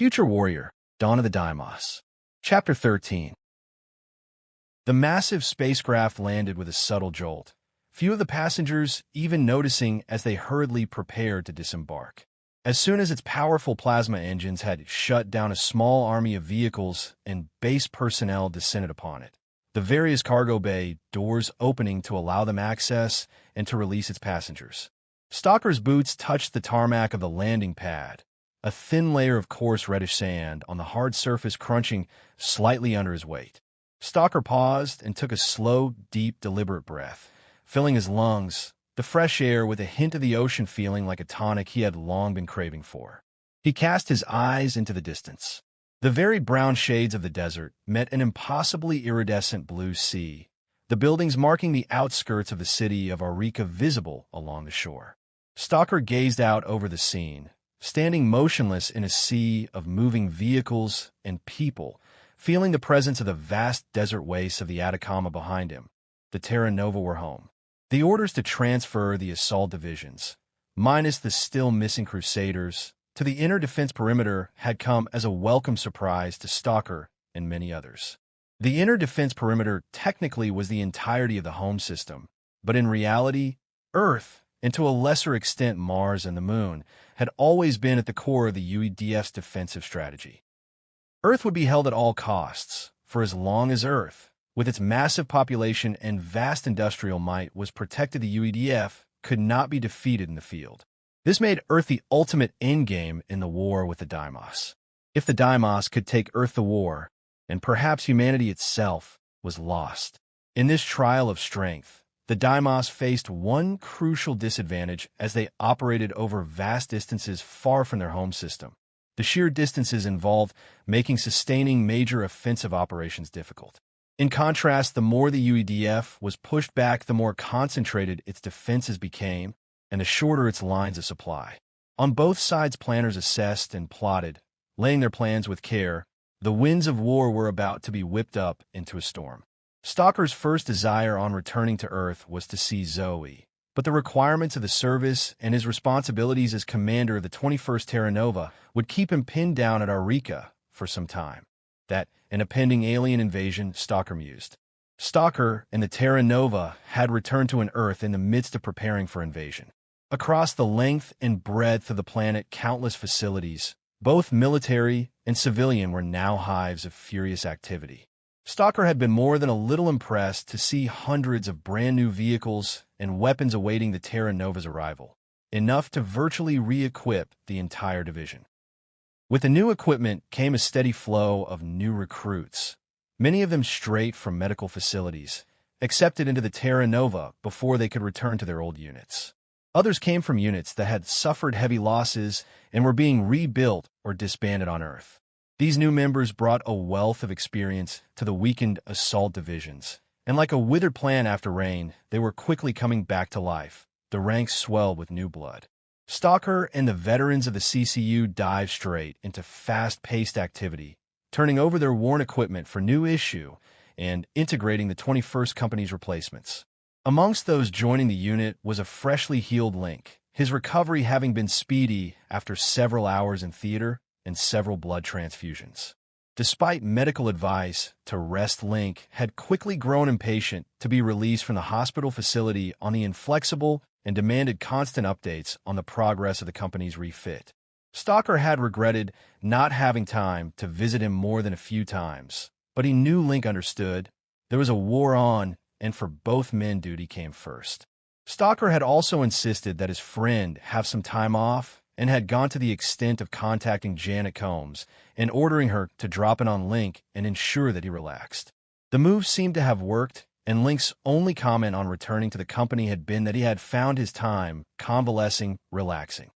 Future Warrior, Dawn of the Deimos. Chapter 13. The massive spacecraft landed with a subtle jolt, few of the passengers even noticing as they hurriedly prepared to disembark. As soon as its powerful plasma engines had shut down, a small army of vehicles and base personnel descended upon it, the various cargo bay doors opening to allow them access and to release its passengers. Stalker's boots touched the tarmac of the landing pad, a thin layer of coarse reddish sand on the hard surface crunching slightly under his weight. Stalker paused and took a slow, deep, deliberate breath, filling his lungs, the fresh air with a hint of the ocean feeling like a tonic he had long been craving for. He cast his eyes into the distance. The varied brown shades of the desert met an impossibly iridescent blue sea, the buildings marking the outskirts of the city of Aurica visible along the shore. Stalker gazed out over the scene, standing motionless in a sea of moving vehicles and people, feeling the presence of the vast desert wastes of the Atacama behind him. The Terra Nova were home. The orders to transfer the assault divisions, minus the still missing Crusaders, to the inner defense perimeter had come as a welcome surprise to Stalker and many others. The inner defense perimeter technically was the entirety of the home system, but in reality, Earth, and to a lesser extent Mars and the Moon, had always been at the core of the UEDF's defensive strategy. Earth would be held at all costs, for as long as Earth, with its massive population and vast industrial might, was protected, the UEDF could not be defeated in the field. This made Earth the ultimate endgame in the war with the Deimos. If the Deimos could take Earth, the war, and perhaps humanity itself, was lost. In this trial of strength, the Deimos faced one crucial disadvantage as they operated over vast distances far from their home system. The sheer distances involved making sustaining major offensive operations difficult. In contrast, the more the UEDF was pushed back, the more concentrated its defenses became, and the shorter its lines of supply. On both sides, planners assessed and plotted, laying their plans with care. The winds of war were about to be whipped up into a storm. Stalker's first desire on returning to Earth was to see Zoe, but the requirements of the service and his responsibilities as commander of the 21st Terra Nova would keep him pinned down at Aurica for some time. That, and a pending alien invasion, Stalker mused. Stalker and the Terra Nova had returned to an Earth in the midst of preparing for invasion. Across the length and breadth of the planet, countless facilities, both military and civilian, were now hives of furious activity. Stalker had been more than a little impressed to see hundreds of brand-new vehicles and weapons awaiting the Terra Nova's arrival, enough to virtually re-equip the entire division. With the new equipment came a steady flow of new recruits, many of them straight from medical facilities, accepted into the Terra Nova before they could return to their old units. Others came from units that had suffered heavy losses and were being rebuilt or disbanded on Earth. These new members brought a wealth of experience to the weakened assault divisions, and like a withered plant after rain, they were quickly coming back to life. The ranks swelled with new blood. Stalker and the veterans of the CCU dived straight into fast-paced activity, turning over their worn equipment for new issue and integrating the 21st Company's replacements. Amongst those joining the unit was a freshly healed Link, his recovery having been speedy after several hours in theater and several blood transfusions. Despite medical advice to rest, Link had quickly grown impatient to be released from the hospital facility on the inflexible and demanded constant updates on the progress of the company's refit. Stalker had regretted not having time to visit him more than a few times, but he knew Link understood. There was a war on, and for both men, duty came first. Stalker had also insisted that his friend have some time off and had gone to the extent of contacting Janet Combs and ordering her to drop in on Link and ensure that he relaxed. The move seemed to have worked, and Link's only comment on returning to the company had been that he had found his time convalescing, relaxing.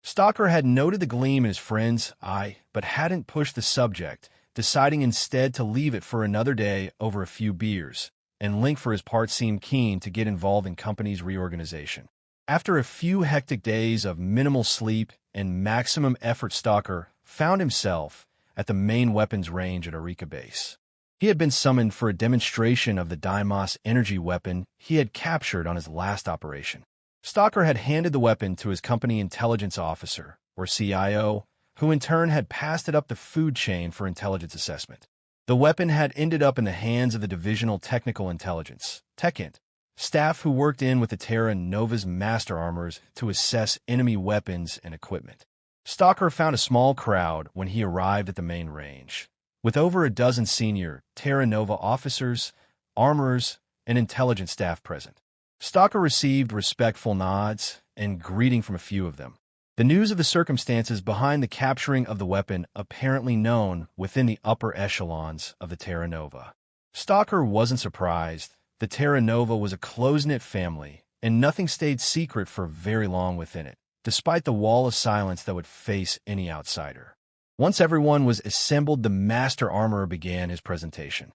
Stalker had noted the gleam in his friend's eye, but hadn't pushed the subject, deciding instead to leave it for another day over a few beers, and Link for his part seemed keen to get involved in company's reorganization. After a few hectic days of minimal sleep and maximum effort, Stalker found himself at the main weapons range at Aurica Base. He had been summoned for a demonstration of the Deimos energy weapon he had captured on his last operation. Stalker had handed the weapon to his company intelligence officer, or CIO, who in turn had passed it up the food chain for intelligence assessment. The weapon had ended up in the hands of the Divisional Technical Intelligence (TechInt) staff who worked in with the Terra Nova's master armorers to assess enemy weapons and equipment. Stalker found a small crowd when he arrived at the main range, with over a dozen senior Terra Nova officers, armorers, and intelligence staff present. Stalker received respectful nods and greeting from a few of them. The news of the circumstances behind the capturing of the weapon apparently known within the upper echelons of the Terra Nova. Stalker wasn't surprised. The Terra Nova was a close-knit family, and nothing stayed secret for very long within it, despite the wall of silence that would face any outsider. Once everyone was assembled, the Master Armorer began his presentation.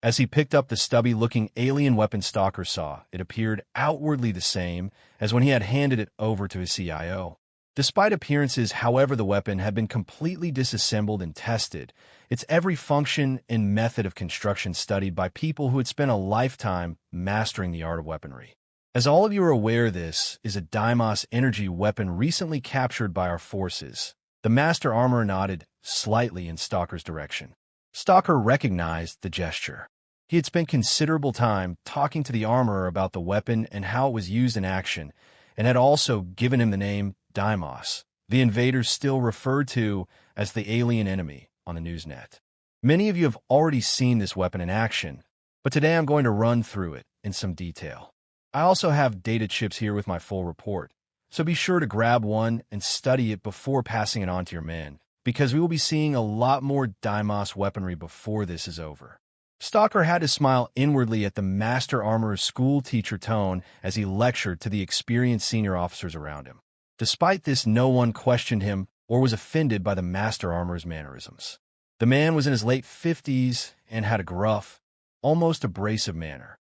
As he picked up the stubby-looking alien weapon Stalker saw, it appeared outwardly the same as when he had handed it over to his CIO. Despite appearances, however, the weapon had been completely disassembled and tested, its every function and method of construction studied by people who had spent a lifetime mastering the art of weaponry. As all of you are aware, this is a Deimos energy weapon recently captured by our forces. The Master Armorer nodded slightly in Stalker's direction. Stalker recognized the gesture. He had spent considerable time talking to the armorer about the weapon and how it was used in action, and had also given him the name Deimos, the invaders still referred to as the alien enemy on the Newsnet. Many of you have already seen this weapon in action, but today I'm going to run through it in some detail. I also have data chips here with my full report, so be sure to grab one and study it before passing it on to your men, because we will be seeing a lot more Deimos weaponry before this is over. Stalker had to smile inwardly at the Master Armorer's school teacher tone as he lectured to the experienced senior officers around him. Despite this, no one questioned him or was offended by the Master Armorer's mannerisms. The man was in his late 50s and had a gruff, almost abrasive manner.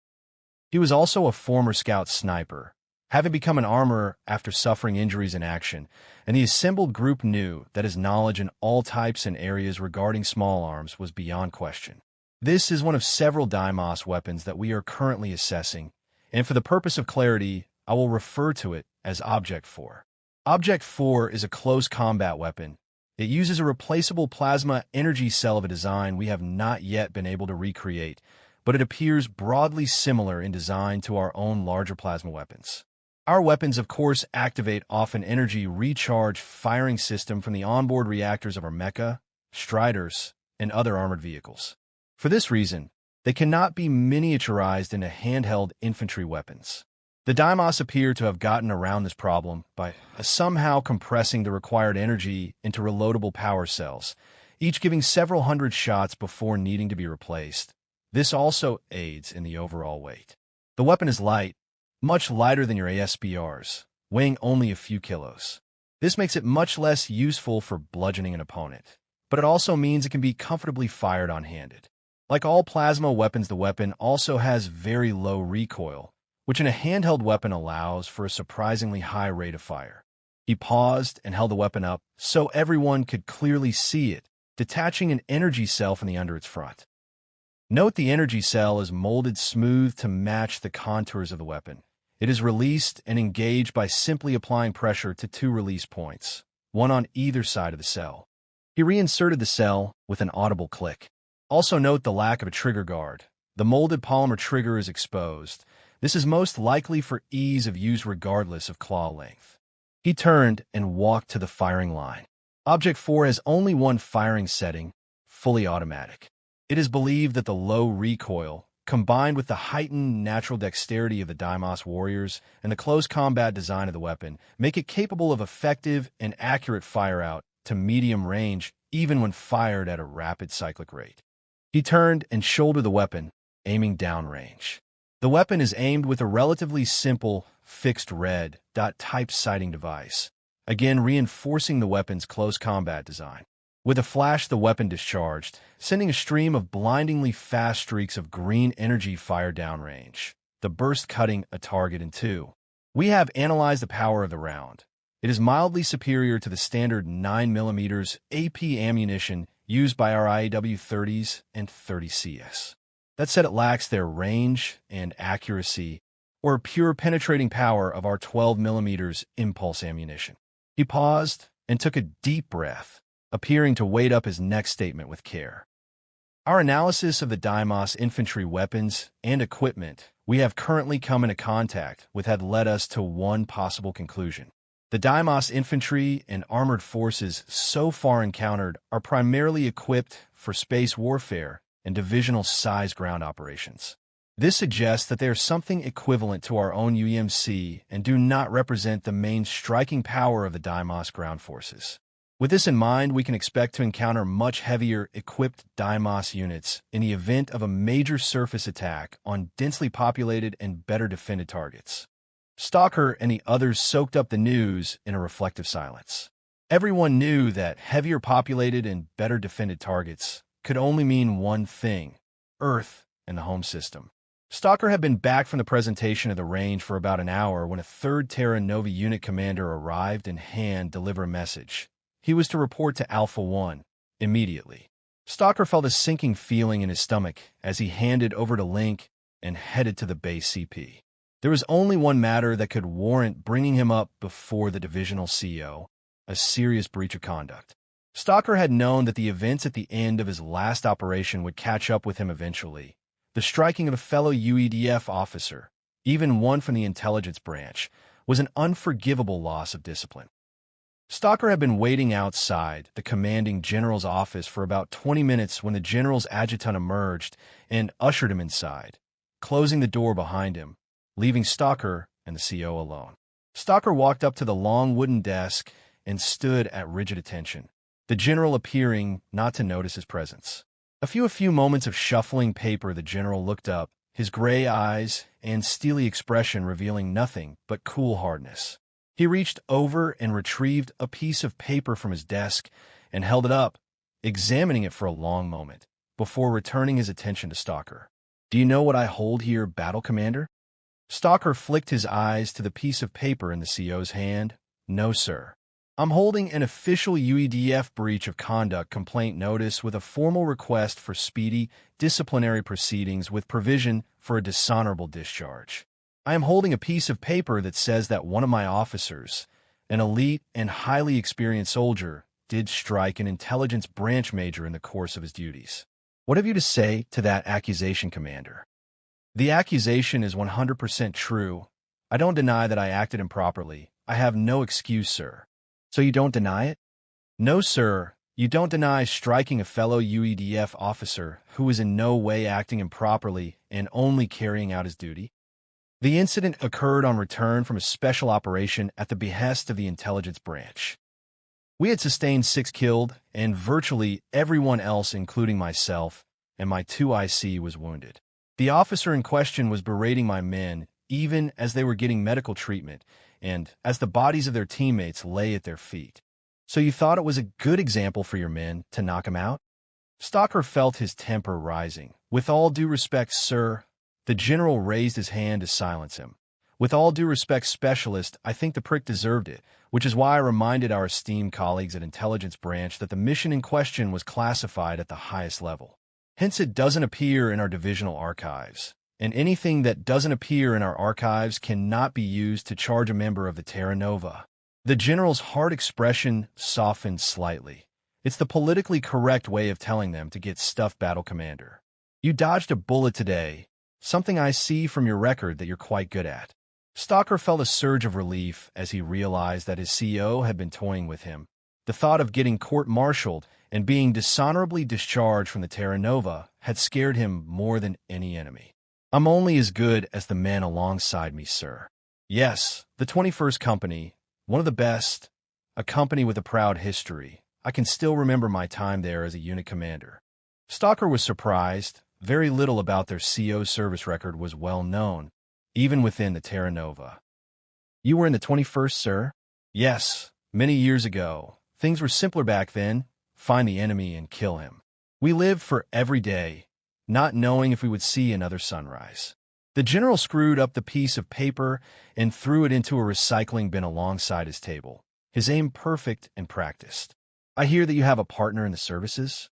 He was also a former scout sniper, having become an armorer after suffering injuries in action, and the assembled group knew that his knowledge in all types and areas regarding small arms was beyond question. This is one of several Deimos weapons that we are currently assessing, and for the purpose of clarity, I will refer to it as Object 4. Object 4 is a close combat weapon. It uses a replaceable plasma energy cell of a design we have not yet been able to recreate, but it appears broadly similar in design to our own larger plasma weapons. Our weapons, of course, activate off an energy recharge firing system from the onboard reactors of our mecha, striders, and other armored vehicles. For this reason, they cannot be miniaturized into handheld infantry weapons. The Deimos appear to have gotten around this problem by somehow compressing the required energy into reloadable power cells, each giving several hundred shots before needing to be replaced. This also aids in the overall weight. The weapon is light, much lighter than your ASBRs, weighing only a few kilos. This makes it much less useful for bludgeoning an opponent, but it also means it can be comfortably fired on-handed. Like all plasma weapons, the weapon also has very low recoil, which in a handheld weapon allows for a surprisingly high rate of fire. He paused and held the weapon up so everyone could clearly see it, detaching an energy cell from the under its front. Note the energy cell is molded smooth to match the contours of the weapon. It is released and engaged by simply applying pressure to two release points, one on either side of the cell. He reinserted the cell with an audible click. Also note the lack of a trigger guard. The molded polymer trigger is exposed. This is most likely for ease of use regardless of claw length. He turned and walked to the firing line. Object 4 has only one firing setting, fully automatic. It is believed that the low recoil, combined with the heightened natural dexterity of the Deimos warriors and the close combat design of the weapon, make it capable of effective and accurate fire-out to medium range even when fired at a rapid cyclic rate. He turned and shouldered the weapon, aiming downrange. The weapon is aimed with a relatively simple, fixed red dot-type sighting device, again reinforcing the weapon's close combat design. With a flash, the weapon discharged, sending a stream of blindingly fast streaks of green energy fire downrange, the burst cutting a target in two. We have analyzed the power of the round. It is mildly superior to the standard 9mm AP ammunition used by our IAW-30s and 30CS. That said, it lacks their range and accuracy or pure penetrating power of our 12mm impulse ammunition. He paused and took a deep breath, appearing to weight up his next statement with care. Our analysis of the Deimos infantry weapons and equipment we have currently come into contact with had led us to one possible conclusion. The Deimos infantry and armored forces so far encountered are primarily equipped for space warfare and divisional-size ground operations. This suggests that they are something equivalent to our own UEMC and do not represent the main striking power of the Deimos ground forces. With this in mind, we can expect to encounter much heavier equipped Deimos units in the event of a major surface attack on densely populated and better defended targets. Stalker and the others soaked up the news in a reflective silence. Everyone knew that heavier populated and better defended targets could only mean one thing: Earth and the home system. Stalker had been back from the presentation of the range for about an hour when a third Terra Nova unit commander arrived and hand-delivered a message. He was to report to Alpha 1 immediately. Stalker felt a sinking feeling in his stomach as he handed over to Link and headed to the base CP. There was only one matter that could warrant bringing him up before the divisional CO: a serious breach of conduct. Stalker had known that the events at the end of his last operation would catch up with him eventually. The striking of a fellow UEDF officer, even one from the intelligence branch, was an unforgivable loss of discipline. Stalker had been waiting outside the commanding general's office for about 20 minutes when the general's adjutant emerged and ushered him inside, closing the door behind him, leaving Stalker and the CO alone. Stalker walked up to the long wooden desk and stood at rigid attention, the general appearing not to notice his presence. A few moments of shuffling paper, the general looked up, his gray eyes and steely expression revealing nothing but cool hardness. He reached over and retrieved a piece of paper from his desk and held it up, examining it for a long moment, before returning his attention to Stalker. "Do you know what I hold here, Battle Commander?" Stalker flicked his eyes to the piece of paper in the CO's hand. "No, sir. I'm holding an official UEDF breach of conduct complaint notice with a formal request for speedy disciplinary proceedings with provision for a dishonorable discharge. I am holding a piece of paper that says that one of my officers, an elite and highly experienced soldier, did strike an intelligence branch major in the course of his duties. What have you to say to that accusation, Commander?" "The accusation is 100% true. I don't deny that I acted improperly. I have no excuse, sir." "So you don't deny it?" "No, sir. You don't deny striking a fellow UEDF officer who is in no way acting improperly and only carrying out his duty?" "The incident occurred on return from a special operation at the behest of the intelligence branch. We had sustained 6 killed, and virtually everyone else, including myself and my 2 IC, was wounded. The officer in question was berating my men even as they were getting medical treatment and as the bodies of their teammates lay at their feet. So you thought it was a good example for your men to knock him out?" Stalker felt his temper rising. "With all due respect, sir," the general raised his hand to silence him. "With all due respect, Specialist, I think the prick deserved it, which is why I reminded our esteemed colleagues at Intelligence Branch that the mission in question was classified at the highest level. Hence it doesn't appear in our divisional archives, and anything that doesn't appear in our archives cannot be used to charge a member of the Terra Nova." The general's hard expression softened slightly. "It's the politically correct way of telling them to get stuffed, Battle Commander. You dodged a bullet today, something I see from your record that you're quite good at." Stalker felt a surge of relief as he realized that his CO had been toying with him. The thought of getting court-martialed and being dishonorably discharged from the Terra Nova had scared him more than any enemy. "I'm only as good as the men alongside me, sir." "Yes, the 21st Company, one of the best, a company with a proud history. I can still remember my time there as a unit commander." Stalker was surprised. Very little about their CO service record was well known, even within the Terra Nova. "You were in the 21st, sir?" "Yes, many years ago. Things were simpler back then. Find the enemy and kill him. We lived for every day, not knowing if we would see another sunrise." The general screwed up the piece of paper and threw it into a recycling bin alongside his table, his aim perfect and practiced. "I hear that you have a partner in the services?"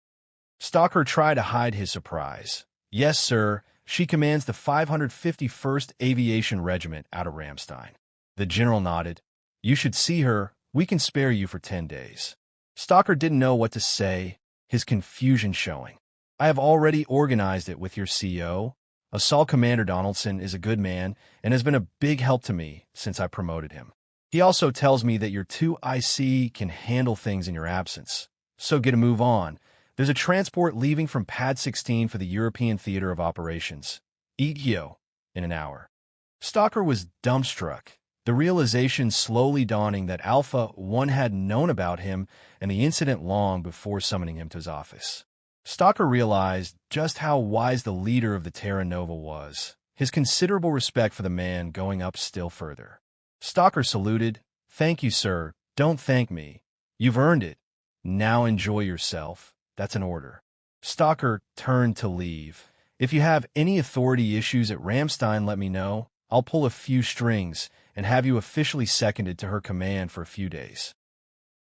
Stalker tried to hide his surprise. "Yes, sir. She commands the 551st Aviation Regiment out of Ramstein." The general nodded. "You should see her. We can spare you for 10 days. Stalker didn't know what to say, his confusion showing. I have already organized it with your CO. Assault Commander Donaldson is a good man and has been a big help to me since I promoted him. He also tells me that your 2IC can handle things in your absence. So get a move on. There's a transport leaving from Pad 16 for the European Theater of Operations, ETO, in an hour. Stalker was dumbstruck, the realization slowly dawning that Alpha 1 had known about him and the incident long before summoning him to his office. Stalker realized just how wise the leader of the Terra Nova was, his considerable respect for the man going up still further. Stalker saluted. Thank you, sir. Don't thank me. You've earned it. Now enjoy yourself. That's an order. Stalker turned to leave. If you have any authority issues at Ramstein, let me know. I'll pull a few strings and have you officially seconded to her command for a few days.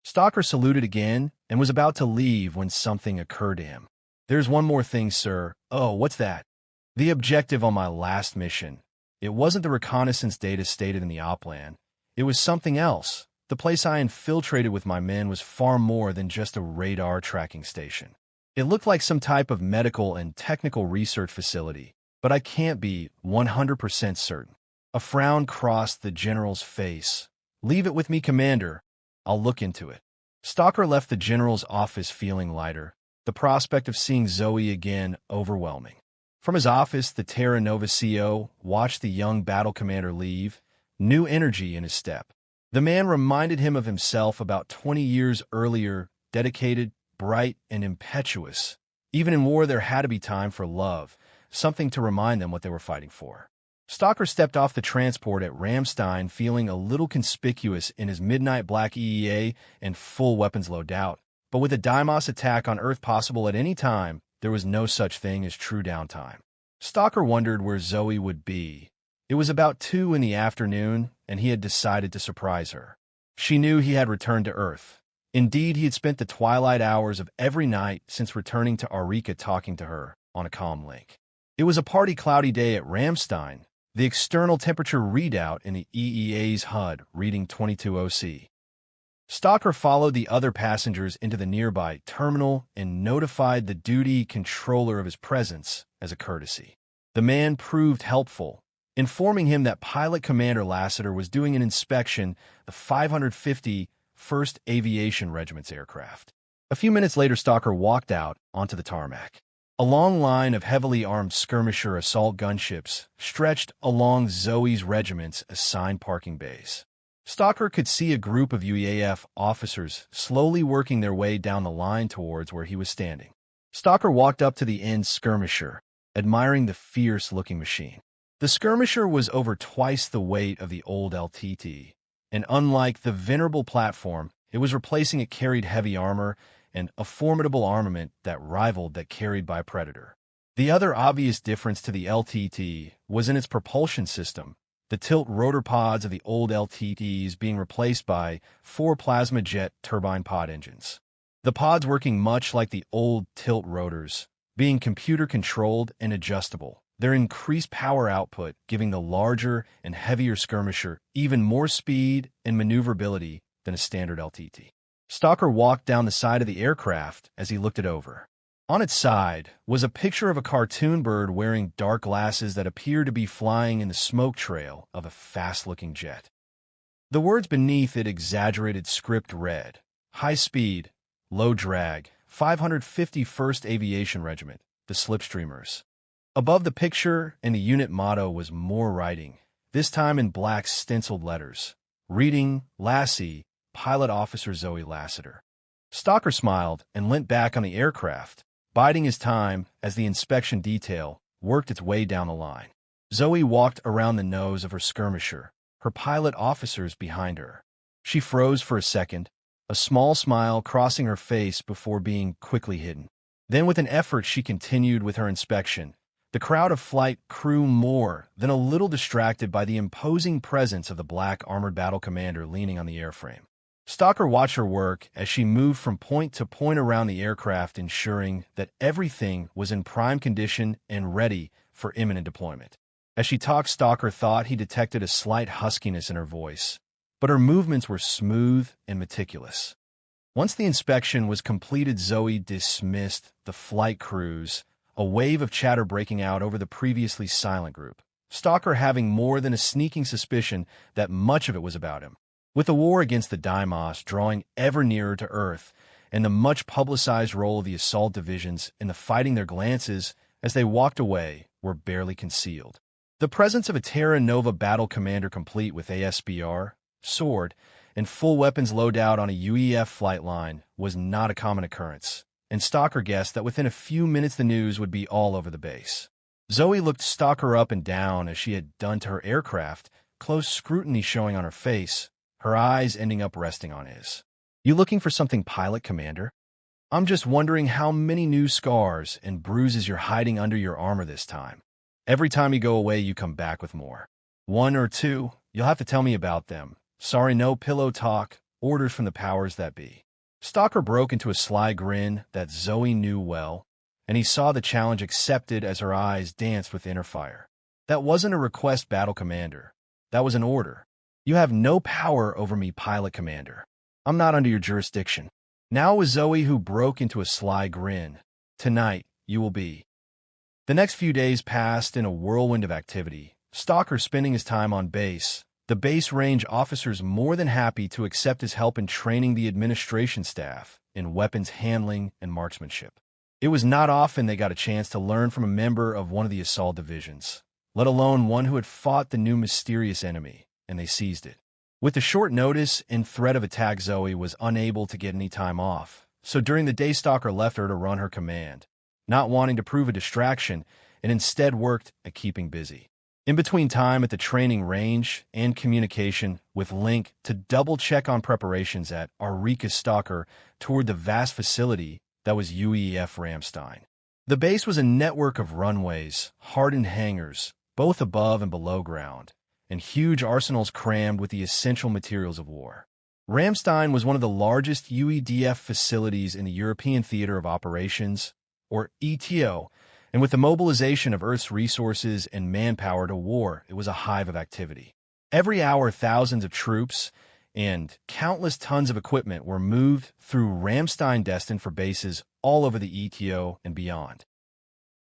Stalker saluted again and was about to leave when something occurred to him. There's one more thing, sir. Oh, what's that? The objective on my last mission. It wasn't the reconnaissance data stated in the op-plan. It was something else. The place I infiltrated with my men was far more than just a radar tracking station. It looked like some type of medical and technical research facility, but I can't be 100% certain. A frown crossed the general's face. Leave it with me, Commander. I'll look into it. Stalker left the general's office feeling lighter, the prospect of seeing Zoe again overwhelming. From his office, the Terra Nova CO watched the young battle commander leave, new energy in his step. The man reminded him of himself about 20 years earlier, dedicated, bright, and impetuous. Even in war, there had to be time for love, something to remind them what they were fighting for. Stalker stepped off the transport at Ramstein feeling a little conspicuous in his midnight black EEA and full weapons loadout. But with a Deimos attack on Earth possible at any time, there was no such thing as true downtime. Stalker wondered where Zoe would be. It was about 2 in the afternoon, and he had decided to surprise her. She knew he had returned to Earth. Indeed, he had spent the twilight hours of every night since returning to Aurica talking to her on a comm link. It was a partly cloudy day at Ramstein, the external temperature readout in the EEA's HUD reading 22°C. Stalker followed the other passengers into the nearby terminal and notified the duty controller of his presence as a courtesy. The man proved helpful, informing him that Pilot Commander Lassiter was doing an inspection of the 551st Aviation Regiment's aircraft. A few minutes later, Stalker walked out onto the tarmac. A long line of heavily armed skirmisher assault gunships stretched along Zoe's regiment's assigned parking bays. Stalker could see a group of UEAF officers slowly working their way down the line towards where he was standing. Stalker walked up to the end skirmisher, admiring the fierce-looking machine. The skirmisher was over twice the weight of the old LTT, and unlike the venerable platform, it was replacing a carried heavy armor and a formidable armament that rivaled that carried by Predator. The other obvious difference to the LTT was in its propulsion system, the tilt rotor pods of the old LTTs being replaced by 4 plasma jet turbine pod engines. The pods working much like the old tilt rotors, being computer-controlled and adjustable, their increased power output giving the larger and heavier skirmisher even more speed and maneuverability than a standard LTT. Stalker walked down the side of the aircraft as he looked it over. On its side was a picture of a cartoon bird wearing dark glasses that appeared to be flying in the smoke trail of a fast-looking jet. The words beneath it exaggerated script read, "High speed, low drag, 551st Aviation Regiment, the Slipstreamers." Above the picture and the unit motto was more writing, this time in black stenciled letters, reading, Lassie, Pilot Officer Zoe Lassiter. Stalker smiled and leant back on the aircraft, biding his time as the inspection detail worked its way down the line. Zoe walked around the nose of her skirmisher, her pilot officers behind her. She froze for a second, a small smile crossing her face before being quickly hidden. Then with an effort she continued with her inspection. The crowd of flight crew more than a little distracted by the imposing presence of the black armored battle commander leaning on the airframe. Stalker watched her work as she moved from point to point around the aircraft, ensuring that everything was in prime condition and ready for imminent deployment. As she talked, Stalker thought he detected a slight huskiness in her voice, but her movements were smooth and meticulous. Once the inspection was completed, Zoe dismissed the flight crews, a wave of chatter breaking out over the previously silent group, Stalker having more than a sneaking suspicion that much of it was about him. With the war against the Deimos drawing ever nearer to Earth, and the much-publicized role of the assault divisions in the fighting, their glances, as they walked away, were barely concealed. The presence of a Terra Nova battle commander complete with ASBR, sword, and full weapons loadout on a UEF flight line was not a common occurrence, and Stalker guessed that within a few minutes the news would be all over the base. Zoe looked Stalker up and down as she had done to her aircraft, close scrutiny showing on her face, her eyes ending up resting on his. "You looking for something, Pilot Commander? I'm just wondering how many new scars and bruises you're hiding under your armor this time. Every time you go away, you come back with more. One or two, you'll have to tell me about them. Sorry, no pillow talk, orders from the powers that be." Stalker broke into a sly grin that Zoe knew well, and he saw the challenge accepted as her eyes danced with inner fire. "That wasn't a request, Battle Commander. That was an order. You have no power over me, Pilot Commander. I'm not under your jurisdiction." Now it was Zoe who broke into a sly grin. "Tonight, you will be." The next few days passed in a whirlwind of activity, Stalker spending his time on base, the base range officers more than happy to accept his help in training the administration staff in weapons handling and marksmanship. It was not often they got a chance to learn from a member of one of the assault divisions, let alone one who had fought the new mysterious enemy, and they seized it. With the short notice and threat of attack, Zoe was unable to get any time off, so during the day Stalker left her to run her command, not wanting to prove a distraction, and instead worked at keeping busy. In between time at the training range and communication with Link to double-check on preparations at Arika, Stalker toured the vast facility that was UEF Ramstein. The base was a network of runways, hardened hangars, both above and below ground, and huge arsenals crammed with the essential materials of war. Ramstein was one of the largest UEDF facilities in the European Theater of Operations, or ETO, and with the mobilization of Earth's resources and manpower to war, it was a hive of activity. Every hour, thousands of troops and countless tons of equipment were moved through Ramstein, destined for bases all over the ETO and beyond.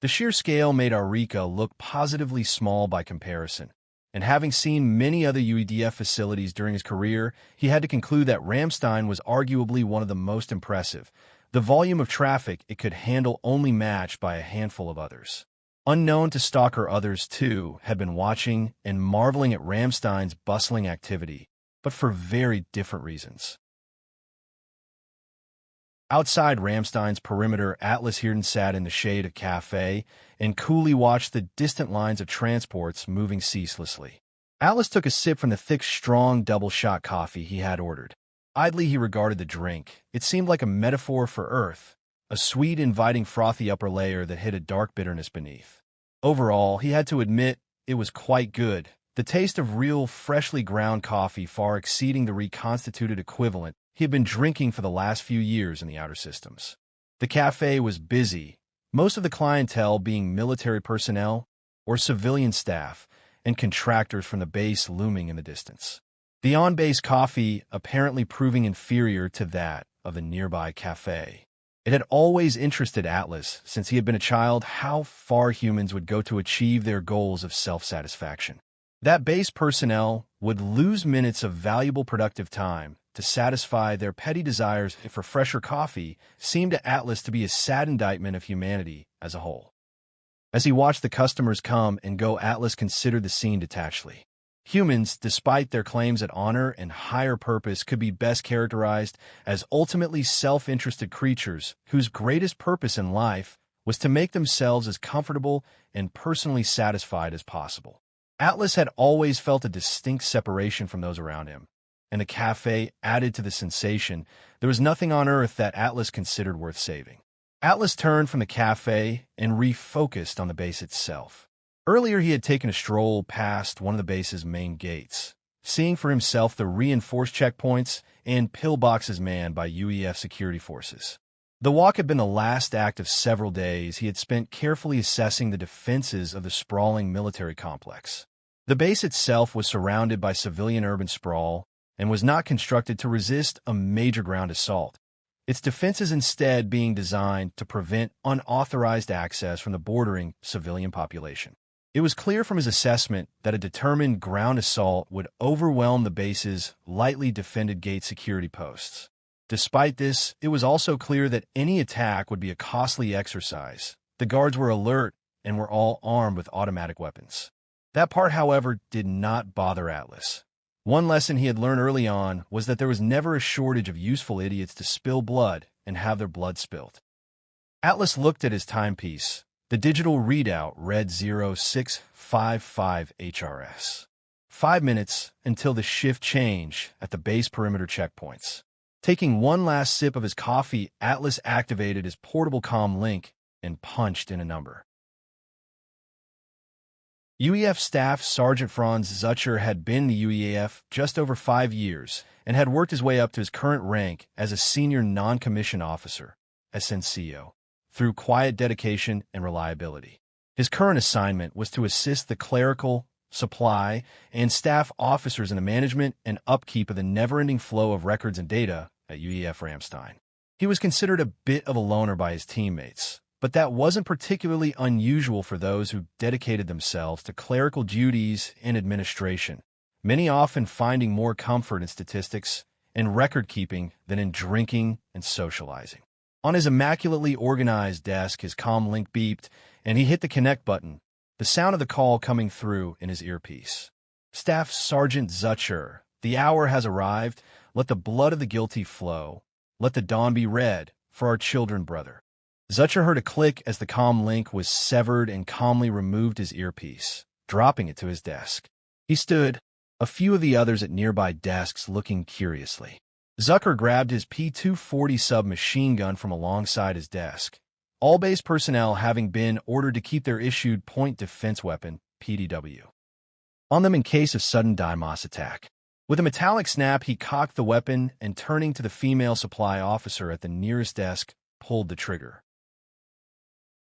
The sheer scale made Arika look positively small by comparison, and having seen many other UEDF facilities during his career, he had to conclude that Ramstein was arguably one of the most impressive, the volume of traffic it could handle only matched by a handful of others. Unknown to Stalker, others too had been watching and marveling at Ramstein's bustling activity, but for very different reasons. Outside Ramstein's perimeter, Atlas Hirden sat in the shade of a cafe and coolly watched the distant lines of transports moving ceaselessly. Atlas took a sip from the thick, strong double-shot coffee he had ordered. Idly he regarded the drink. It seemed like a metaphor for Earth, a sweet, inviting, frothy upper layer that hid a dark bitterness beneath. Overall, he had to admit, it was quite good, the taste of real, freshly ground coffee far exceeding the reconstituted equivalent he had been drinking for the last few years in the outer systems. The cafe was busy, most of the clientele being military personnel or civilian staff and contractors from the base looming in the distance. The on-base coffee apparently proving inferior to that of the nearby cafe. It had always interested Atlas, since he had been a child, how far humans would go to achieve their goals of self-satisfaction. That base personnel would lose minutes of valuable productive time to satisfy their petty desires for fresher coffee seemed to Atlas to be a sad indictment of humanity as a whole. As he watched the customers come and go, Atlas considered the scene detachedly. Humans, despite their claims at honor and higher purpose, could be best characterized as ultimately self-interested creatures whose greatest purpose in life was to make themselves as comfortable and personally satisfied as possible. Atlas had always felt a distinct separation from those around him, and the cafe added to the sensation. There was nothing on Earth that Atlas considered worth saving. Atlas turned from the cafe and refocused on the base itself. Earlier, he had taken a stroll past one of the base's main gates, seeing for himself the reinforced checkpoints and pillboxes manned by UEF security forces. The walk had been the last act of several days he had spent carefully assessing the defenses of the sprawling military complex. The base itself was surrounded by civilian urban sprawl and was not constructed to resist a major ground assault. Its defenses instead being designed to prevent unauthorized access from the bordering civilian population. It was clear from his assessment that a determined ground assault would overwhelm the base's lightly defended gate security posts. Despite this, it was also clear that any attack would be a costly exercise. The guards were alert and were all armed with automatic weapons. That part, however, did not bother Atlas. One lesson he had learned early on was that there was never a shortage of useful idiots to spill blood and have their blood spilt. Atlas looked at his timepiece. The digital readout read 0655 HRS. 5 minutes until the shift change at the base perimeter checkpoints. Taking one last sip of his coffee, Atlas activated his portable comm link and punched in a number. UEF Staff Sergeant Franz Zucher had been in the UEAF just over 5 years and had worked his way up to his current rank as a senior non-commissioned officer, SNCO, through quiet dedication and reliability. His current assignment was to assist the clerical, supply, and staff officers in the management and upkeep of the never-ending flow of records and data at UEF Ramstein. He was considered a bit of a loner by his teammates, but that wasn't particularly unusual for those who dedicated themselves to clerical duties and administration, many often finding more comfort in statistics and record-keeping than in drinking and socializing. On his immaculately organized desk, his comm link beeped, and he hit the connect button, the sound of the call coming through in his earpiece. Staff Sergeant Zucher, the hour has arrived. Let the blood of the guilty flow. Let the dawn be red for our children, brother. Zucher heard a click as the comm link was severed and calmly removed his earpiece, dropping it to his desk. He stood, a few of the others at nearby desks looking curiously. Zucker grabbed his P-240 submachine gun from alongside his desk, all base personnel having been ordered to keep their issued point defense weapon, PDW, on them in case of sudden Deimos attack. With a metallic snap, he cocked the weapon and, turning to the female supply officer at the nearest desk, pulled the trigger.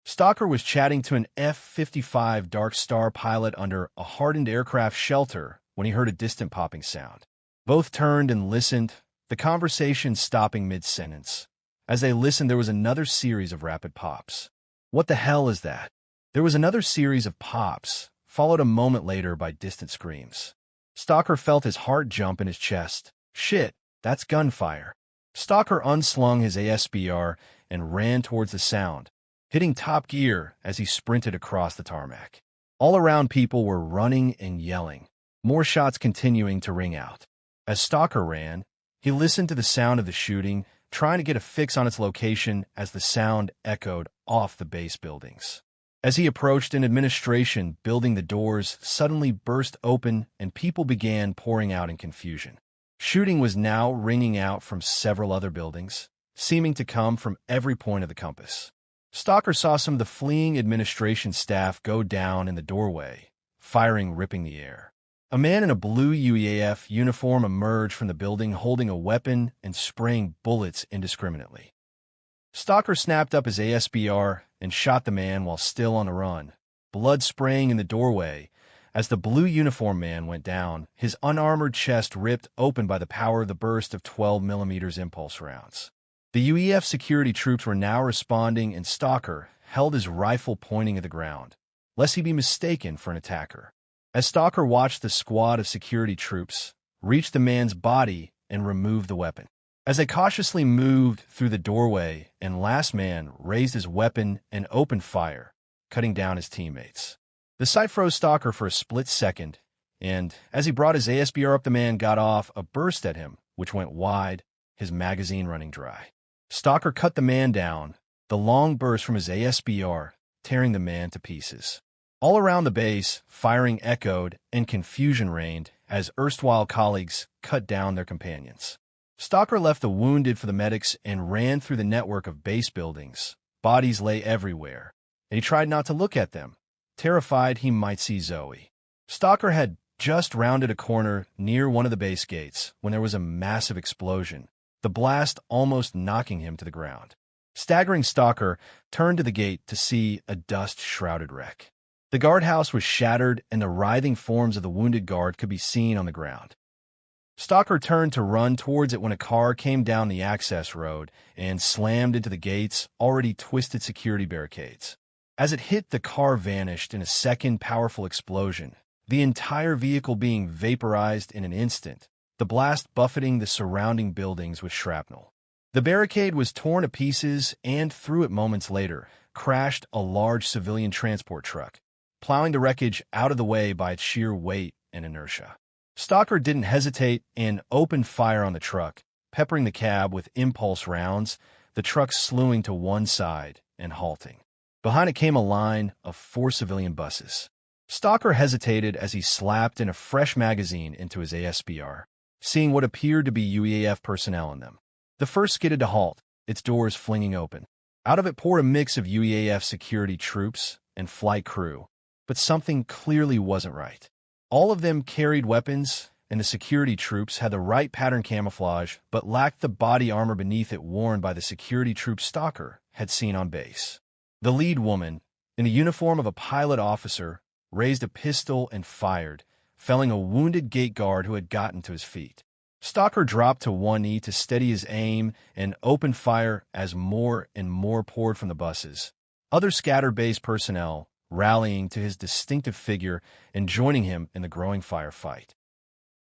Stalker was chatting to an F-55 Dark Star pilot under a hardened aircraft shelter when he heard a distant popping sound. Both turned and listened, the conversation stopping mid-sentence. As they listened, there was another series of rapid pops. What the hell is that? There was another series of pops, followed a moment later by distant screams. Stalker felt his heart jump in his chest. Shit, that's gunfire. Stalker unslung his ASBR and ran towards the sound, hitting top gear as he sprinted across the tarmac. All around, people were running and yelling, more shots continuing to ring out. As Stalker ran, he listened to the sound of the shooting, trying to get a fix on its location as the sound echoed off the base buildings. As he approached an administration building, the doors suddenly burst open and people began pouring out in confusion. Shooting was now ringing out from several other buildings, seeming to come from every point of the compass. Stalker saw some of the fleeing administration staff go down in the doorway, firing ripping the air. A man in a blue UEAF uniform emerged from the building holding a weapon and spraying bullets indiscriminately. Stalker snapped up his ASBR and shot the man while still on the run, blood spraying in the doorway. As the blue uniform man went down, his unarmored chest ripped open by the power of the burst of 12mm impulse rounds. The UEF security troops were now responding, and Stalker held his rifle pointing at the ground, lest he be mistaken for an attacker. As Stalker watched the squad of security troops reach the man's body and remove the weapon. As they cautiously moved through the doorway, and last man raised his weapon and opened fire, cutting down his teammates. The sight froze Stalker for a split second, and as he brought his ASBR up, the man got off a burst at him, which went wide, his magazine running dry. Stalker cut the man down, the long burst from his ASBR tearing the man to pieces. All around the base, firing echoed and confusion reigned as erstwhile colleagues cut down their companions. Stalker left the wounded for the medics and ran through the network of base buildings. Bodies lay everywhere, and he tried not to look at them, terrified he might see Zoe. Stalker had just rounded a corner near one of the base gates when there was a massive explosion, the blast almost knocking him to the ground. Staggering, Stalker turned to the gate to see a dust-shrouded wreck. The guardhouse was shattered, and the writhing forms of the wounded guard could be seen on the ground. Stalker turned to run towards it when a car came down the access road and slammed into the gate's already twisted security barricades. As it hit, the car vanished in a second powerful explosion, the entire vehicle being vaporized in an instant, the blast buffeting the surrounding buildings with shrapnel. The barricade was torn to pieces, and through it moments later, crashed a large civilian transport truck, plowing the wreckage out of the way by its sheer weight and inertia. Stalker didn't hesitate and opened fire on the truck, peppering the cab with impulse rounds, the truck slewing to one side and halting. Behind it came a line of 4 civilian buses. Stalker hesitated as he slapped in a fresh magazine into his ASBR, seeing what appeared to be UEAF personnel in them. The first skidded to halt, its doors flinging open. Out of it poured a mix of UEAF security troops and flight crew, but something clearly wasn't right. All of them carried weapons, and the security troops had the right pattern camouflage but lacked the body armor beneath it worn by the security troop Stalker had seen on base. The lead woman, in the uniform of a pilot officer, raised a pistol and fired, felling a wounded gate guard who had gotten to his feet. Stalker dropped to one knee to steady his aim and opened fire as more and more poured from the buses. Other scattered base personnel rallying to his distinctive figure and joining him in the growing firefight.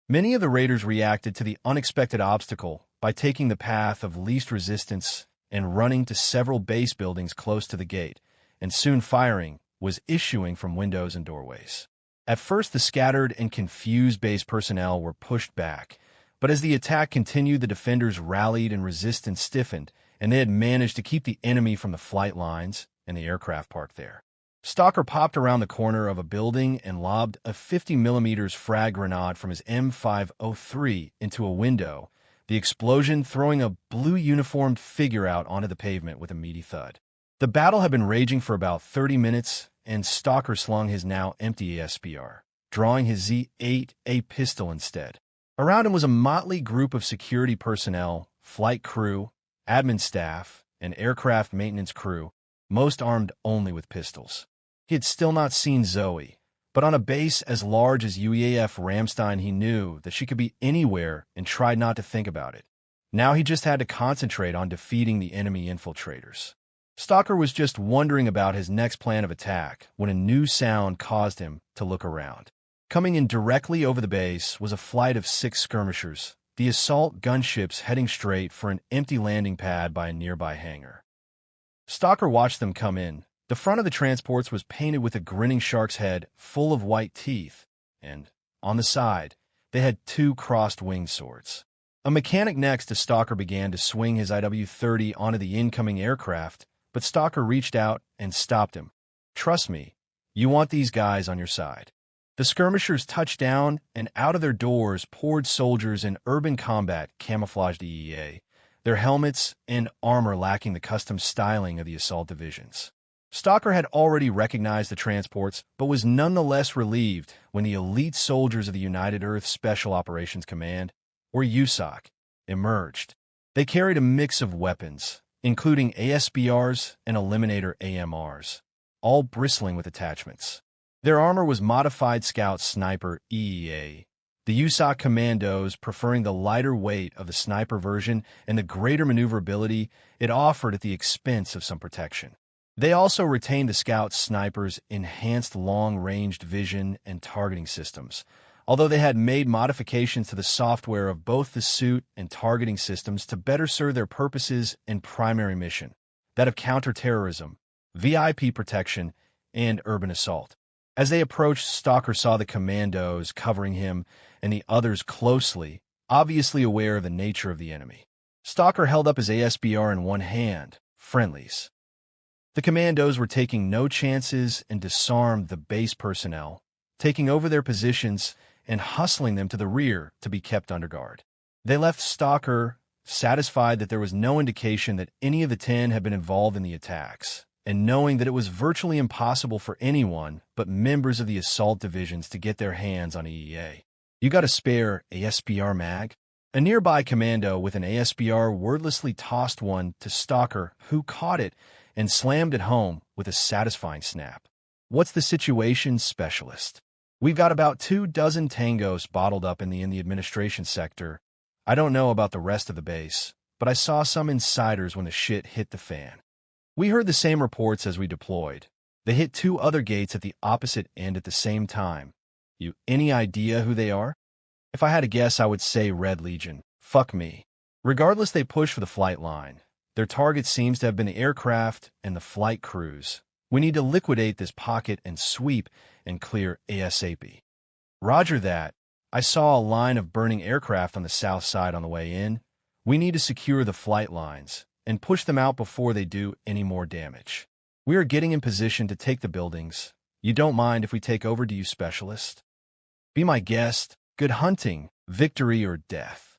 Many of the raiders reacted to the unexpected obstacle by taking the path of least resistance and running to several base buildings close to the gate, and soon firing was issuing from windows and doorways. At first, the scattered and confused base personnel were pushed back, but as the attack continued, the defenders rallied and resistance stiffened, and they had managed to keep the enemy from the flight lines and the aircraft parked there. Stalker popped around the corner of a building and lobbed a 50mm frag grenade from his M503 into a window, the explosion throwing a blue-uniformed figure out onto the pavement with a meaty thud. The battle had been raging for about 30 minutes, and Stalker slung his now empty ASPR, drawing his Z8A pistol instead. Around him was a motley group of security personnel, flight crew, admin staff, and aircraft maintenance crew, most armed only with pistols. He had still not seen Zoe, but on a base as large as UEAF Ramstein, he knew that she could be anywhere and tried not to think about it. Now he just had to concentrate on defeating the enemy infiltrators. Stalker was just wondering about his next plan of attack when a new sound caused him to look around. Coming in directly over the base was a flight of 6 skirmishers, the assault gunships heading straight for an empty landing pad by a nearby hangar. Stalker watched them come in. The front of the transports was painted with a grinning shark's head full of white teeth, and, on the side, they had 2 crossed winged swords. A mechanic next to Stalker began to swing his IW-30 onto the incoming aircraft, but Stalker reached out and stopped him. "Trust me, you want these guys on your side." The skirmishers touched down, and out of their doors poured soldiers in urban combat camouflaged EEA, their helmets and armor lacking the custom styling of the assault divisions. Stalker had already recognized the transports, but was nonetheless relieved when the elite soldiers of the United Earth Special Operations Command, or USOC, emerged. They carried a mix of weapons, including ASBRs and Eliminator AMRs, all bristling with attachments. Their armor was modified Scout Sniper EEA, the USOC commandos preferring the lighter weight of the sniper version and the greater maneuverability it offered at the expense of some protection. They also retained the Scout Sniper's enhanced long-ranged vision and targeting systems, although they had made modifications to the software of both the suit and targeting systems to better serve their purposes and primary mission, that of counterterrorism, VIP protection, and urban assault. As they approached, Stalker saw the commandos covering him and the others closely, obviously aware of the nature of the enemy. Stalker held up his ASBR in one hand, friendlies. The commandos were taking no chances and disarmed the base personnel, taking over their positions and hustling them to the rear to be kept under guard. They left Stalker satisfied that there was no indication that any of the 10 had been involved in the attacks, and knowing that it was virtually impossible for anyone but members of the assault divisions to get their hands on EEA. "You got a spare ASBR mag?" A nearby commando with an ASBR wordlessly tossed one to Stalker, who caught it and slammed it home with a satisfying snap. "What's the situation, Specialist?" We've got about 24 tangos bottled up in the administration sector. I don't know about the rest of the base, but I saw some insiders when the shit hit the fan. We heard the same reports as we deployed. They hit 2 other gates at the opposite end at the same time. You any idea who they are? If I had to guess, I would say Red Legion. Fuck me. Regardless, they push for the flight line. Their target seems to have been the aircraft and the flight crews. We need to liquidate this pocket and sweep and clear ASAP. Roger that. I saw a line of burning aircraft on the south side on the way in. We need to secure the flight lines and push them out before they do any more damage. We are getting in position to take the buildings. You don't mind if we take over, do you, specialist? Be my guest. Good hunting, victory or death.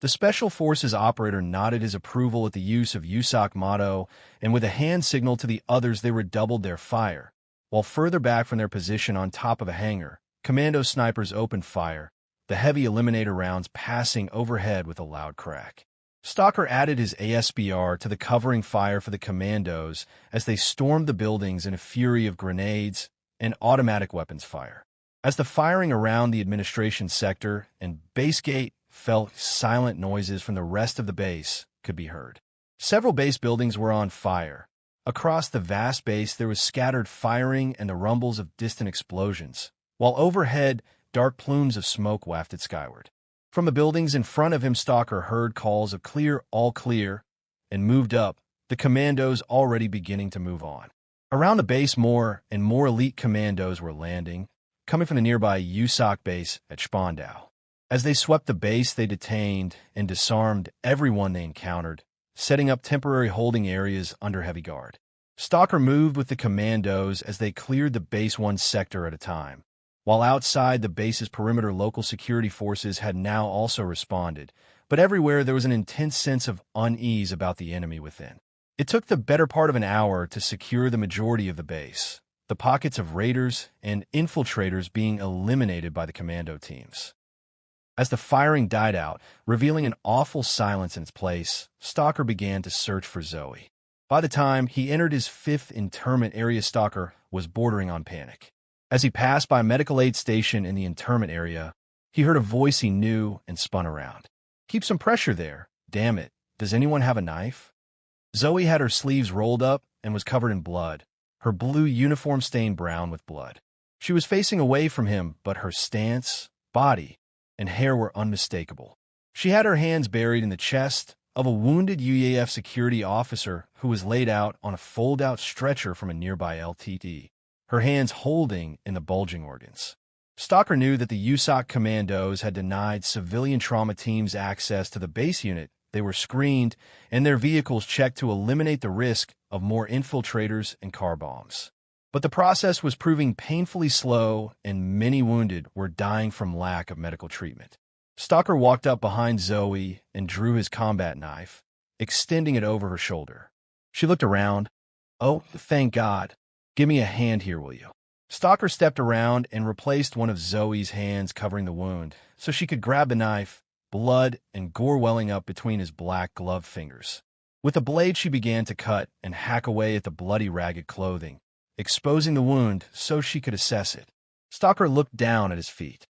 The Special Forces operator nodded his approval at the use of USOC motto, and with a hand signal to the others they redoubled their fire. While further back from their position on top of a hangar, commando snipers opened fire, the heavy eliminator rounds passing overhead with a loud crack. Stalker added his ASBR to the covering fire for the commandos as they stormed the buildings in a fury of grenades and automatic weapons fire. As the firing around the administration sector and base gate fell, silent noises from the rest of the base could be heard. Several base buildings were on fire. Across the vast base there was scattered firing and the rumbles of distant explosions, while overhead dark plumes of smoke wafted skyward. From the buildings in front of him, Stalker heard calls of clear, all clear, and moved up, the commandos already beginning to move on. Around the base more and more elite commandos were landing, coming from the nearby USOC base at Spandau. As they swept the base, they detained and disarmed everyone they encountered, setting up temporary holding areas under heavy guard. Stalker moved with the commandos as they cleared the base one sector at a time. While outside the base's perimeter, local security forces had now also responded, but everywhere there was an intense sense of unease about the enemy within. It took the better part of an hour to secure the majority of the base, the pockets of raiders and infiltrators being eliminated by the commando teams. As the firing died out, revealing an awful silence in its place, Stalker began to search for Zoe. By the time he entered his 5th internment area, Stalker was bordering on panic. As he passed by a medical aid station in the internment area, he heard a voice he knew and spun around. "Keep some pressure there. Damn it. Does anyone have a knife?" Zoe had her sleeves rolled up and was covered in blood, her blue uniform stained brown with blood. She was facing away from him, but her stance, body, and hair were unmistakable. She had her hands buried in the chest of a wounded UEAF security officer who was laid out on a fold-out stretcher from a nearby LTT, her hands holding in the bulging organs. Stalker knew that the USOC commandos had denied civilian trauma teams access to the base unit. They were screened and their vehicles checked to eliminate the risk of more infiltrators and car bombs. But the process was proving painfully slow, and many wounded were dying from lack of medical treatment. Stalker walked up behind Zoe and drew his combat knife, extending it over her shoulder. She looked around. "Oh, thank God. Give me a hand here, will you?" Stalker stepped around and replaced one of Zoe's hands covering the wound, so she could grab the knife, blood and gore welling up between his black gloved fingers. With the blade she began to cut and hack away at the bloody, ragged clothing, exposing the wound so she could assess it. Stalker looked down at his feet.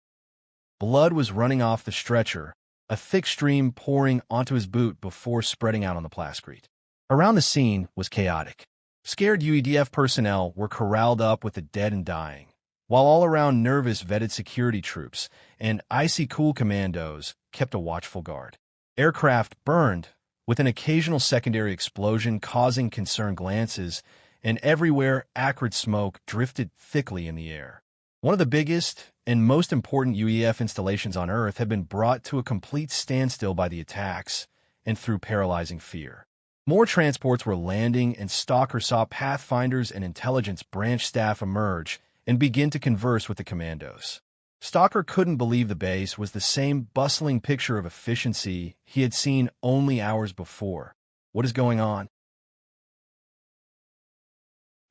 Blood was running off the stretcher, a thick stream pouring onto his boot before spreading out on the plascrete. Around the scene was chaotic. Scared UEDF personnel were corralled up with the dead and dying, while all around nervous vetted security troops and icy cool commandos kept a watchful guard. Aircraft burned, with an occasional secondary explosion causing concerned glances, and everywhere acrid smoke drifted thickly in the air. One of the biggest and most important UEF installations on Earth had been brought to a complete standstill by the attacks and through paralyzing fear. More transports were landing, and Stalker saw Pathfinders and intelligence branch staff emerge and begin to converse with the commandos. Stalker couldn't believe the base was the same bustling picture of efficiency he had seen only hours before. What is going on?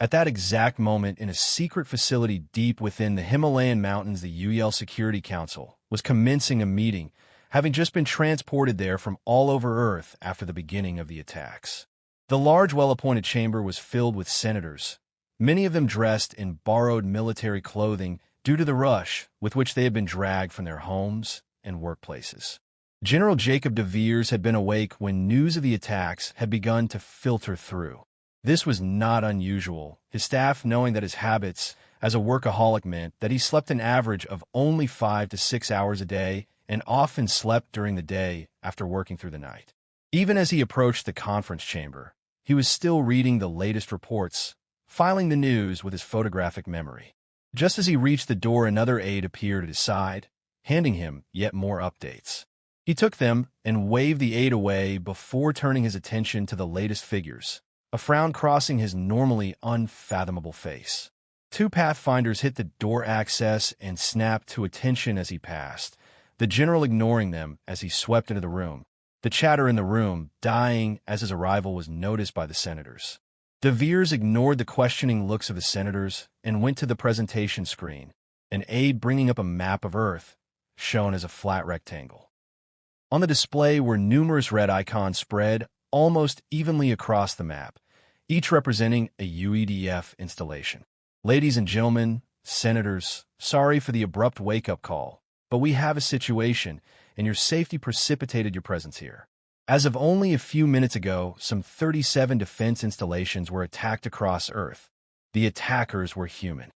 At that exact moment, in a secret facility deep within the Himalayan mountains, the UEL Security Council was commencing a meeting, having just been transported there from all over Earth after the beginning of the attacks. The large, well-appointed chamber was filled with senators, many of them dressed in borrowed military clothing due to the rush with which they had been dragged from their homes and workplaces. General Jacob de Veers had been awake when news of the attacks had begun to filter through. This was not unusual, his staff knowing that his habits as a workaholic meant that he slept an average of only 5 to 6 hours a day and often slept during the day after working through the night. Even as he approached the conference chamber, he was still reading the latest reports, filing the news with his photographic memory. Just as he reached the door, another aide appeared at his side, handing him yet more updates. He took them and waved the aide away before turning his attention to the latest figures, a frown crossing his normally unfathomable face. 2 Pathfinders hit the door access and snapped to attention as he passed, the general ignoring them as he swept into the room, the chatter in the room dying as his arrival was noticed by the senators. De Veers ignored the questioning looks of the senators and went to the presentation screen, an aide bringing up a map of Earth, shown as a flat rectangle. On the display were numerous red icons spread almost evenly across the map, each representing a UEDF installation. Ladies and gentlemen, senators, sorry for the abrupt wake-up call, but we have a situation, and your safety precipitated your presence here. As of only a few minutes ago, some 37 defense installations were attacked across Earth. The attackers were human.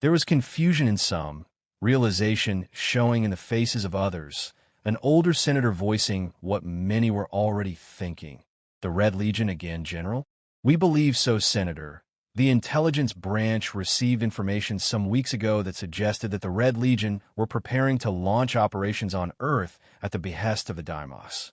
There was confusion in some, realization showing in the faces of others, an older senator voicing what many were already thinking. The Red Legion again, General? We believe so, Senator. The intelligence branch received information some weeks ago that suggested that the Red Legion were preparing to launch operations on Earth at the behest of the Deimos.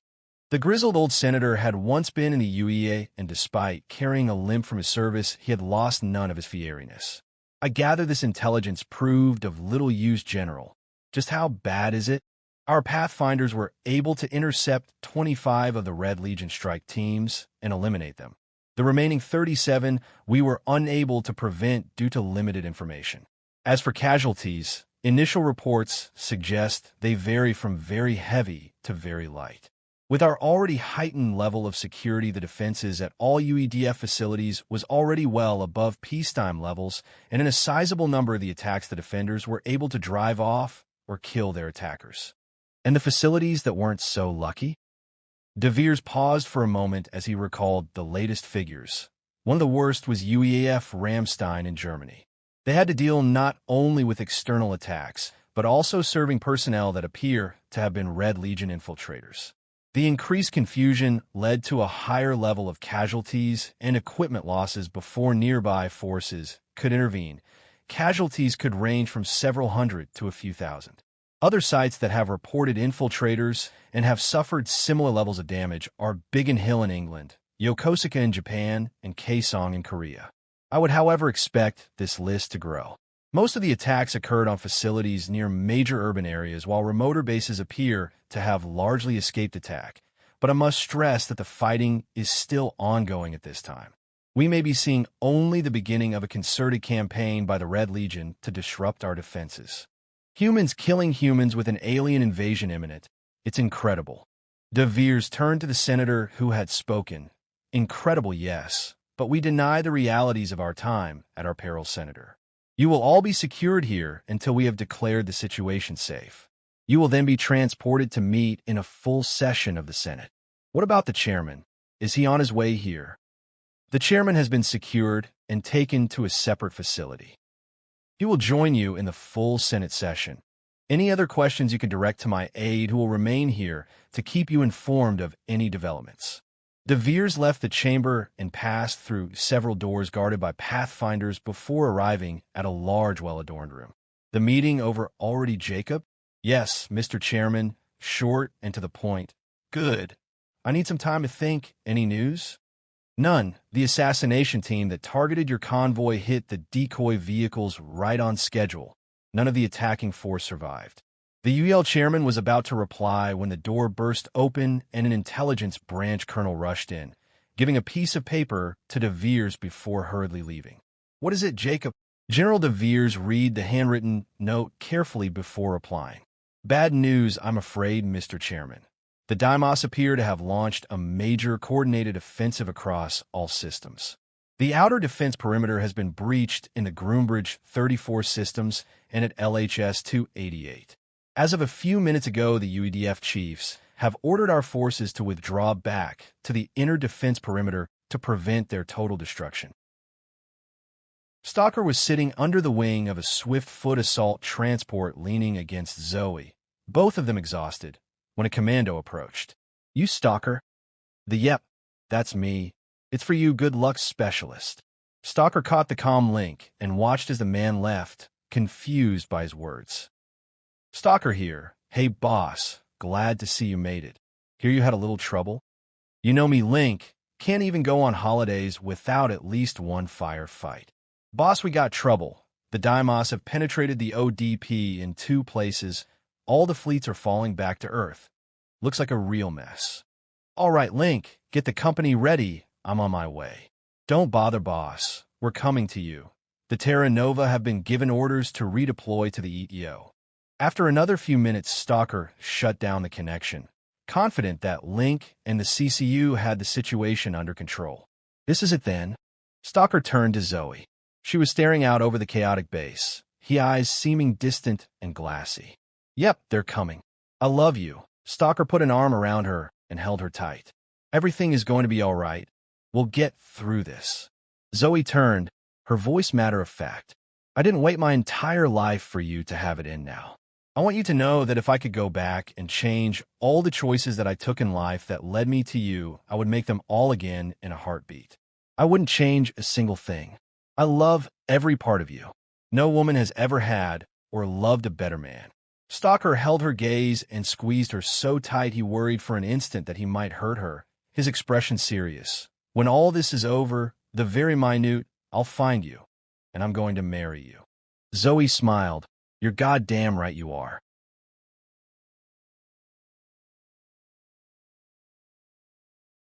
The grizzled old senator had once been in the UEA, and despite carrying a limp from his service, he had lost none of his fieriness. I gather this intelligence proved of little use, General. Just how bad is it? Our Pathfinders were able to intercept 25 of the Red Legion strike teams and eliminate them. The remaining 37 we were unable to prevent due to limited information. As for casualties, initial reports suggest they vary from very heavy to very light. With our already heightened level of security, the defenses at all UEDF facilities was already well above peacetime levels, and in a sizable number of the attacks, the defenders were able to drive off or kill their attackers. And the facilities that weren't so lucky? De Veers paused for a moment as he recalled the latest figures. One of the worst was UEAF Ramstein in Germany. They had to deal not only with external attacks, but also serving personnel that appear to have been Red Legion infiltrators. The increased confusion led to a higher level of casualties and equipment losses before nearby forces could intervene. Casualties could range from several hundred to a few thousand. Other sites that have reported infiltrators and have suffered similar levels of damage are Biggin Hill in England, Yokosuka in Japan, and Kaesong in Korea. I would, however, expect this list to grow. Most of the attacks occurred on facilities near major urban areas, while remoter bases appear to have largely escaped attack. But I must stress that the fighting is still ongoing at this time. We may be seeing only the beginning of a concerted campaign by the Red Legion to disrupt our defenses. Humans killing humans with an alien invasion imminent. It's incredible. De Veers turned to the senator who had spoken. Incredible, yes, but we deny the realities of our time at our peril, Senator. You will all be secured here until we have declared the situation safe. You will then be transported to meet in a full session of the Senate. What about the chairman? Is he on his way here? The chairman has been secured and taken to a separate facility. He will join you in the full Senate session. Any other questions you can direct to my aide, who will remain here to keep you informed of any developments. De Veers left the chamber and passed through several doors guarded by Pathfinders before arriving at a large, well-adorned room. The meeting over already, Jacob? Yes, Mr. Chairman. Short and to the point. Good. I need some time to think. Any news? None. The assassination team that targeted your convoy hit the decoy vehicles right on schedule. None of the attacking force survived. The UEL chairman was about to reply when the door burst open and an intelligence branch colonel rushed in, giving a piece of paper to De Veers before hurriedly leaving. What is it, Jacob? General De Veers read the handwritten note carefully before replying. Bad news, I'm afraid, Mr. Chairman. The Deimos appear to have launched a major coordinated offensive across all systems. The outer defense perimeter has been breached in the Groombridge 34 systems and at LHS 288. As of a few minutes ago, the UEDF chiefs have ordered our forces to withdraw back to the inner defense perimeter to prevent their total destruction. Stalker was sitting under the wing of a swift foot assault transport leaning against Zoe, both of them exhausted, when a commando approached. "You Stalker?" "Yep, that's me. It's for you, good luck specialist." Stalker caught the comm link and watched as the man left, confused by his words. "Stalker here. Hey, boss. Glad to see you made it. Hear you had a little trouble? You know me, Link. Can't even go on holidays without at least one firefight. Boss, we got trouble. The Deimos have penetrated the ODP in 2 places. All the fleets are falling back to Earth. Looks like a real mess. All right, Link, get the company ready. I'm on my way." "Don't bother, boss. We're coming to you. The Terra Nova have been given orders to redeploy to the ETO." After another few minutes, Stalker shut down the connection, confident that Link and the CCU had the situation under control. "This is it then." Stalker turned to Zoe. She was staring out over the chaotic base, her eyes seeming distant and glassy. "Yep, they're coming. I love you." Stalker put an arm around her and held her tight. "Everything is going to be all right. We'll get through this." Zoe turned, her voice matter of fact. "I didn't wait my entire life for you to have it in now. I want you to know that if I could go back and change all the choices that I took in life that led me to you, I would make them all again in a heartbeat. I wouldn't change a single thing. I love every part of you. No woman has ever had or loved a better man." Stalker held her gaze and squeezed her so tight he worried for an instant that he might hurt her, his expression serious. "When all this is over, the very minute, I'll find you, and I'm going to marry you." Zoe smiled. "You're goddamn right you are."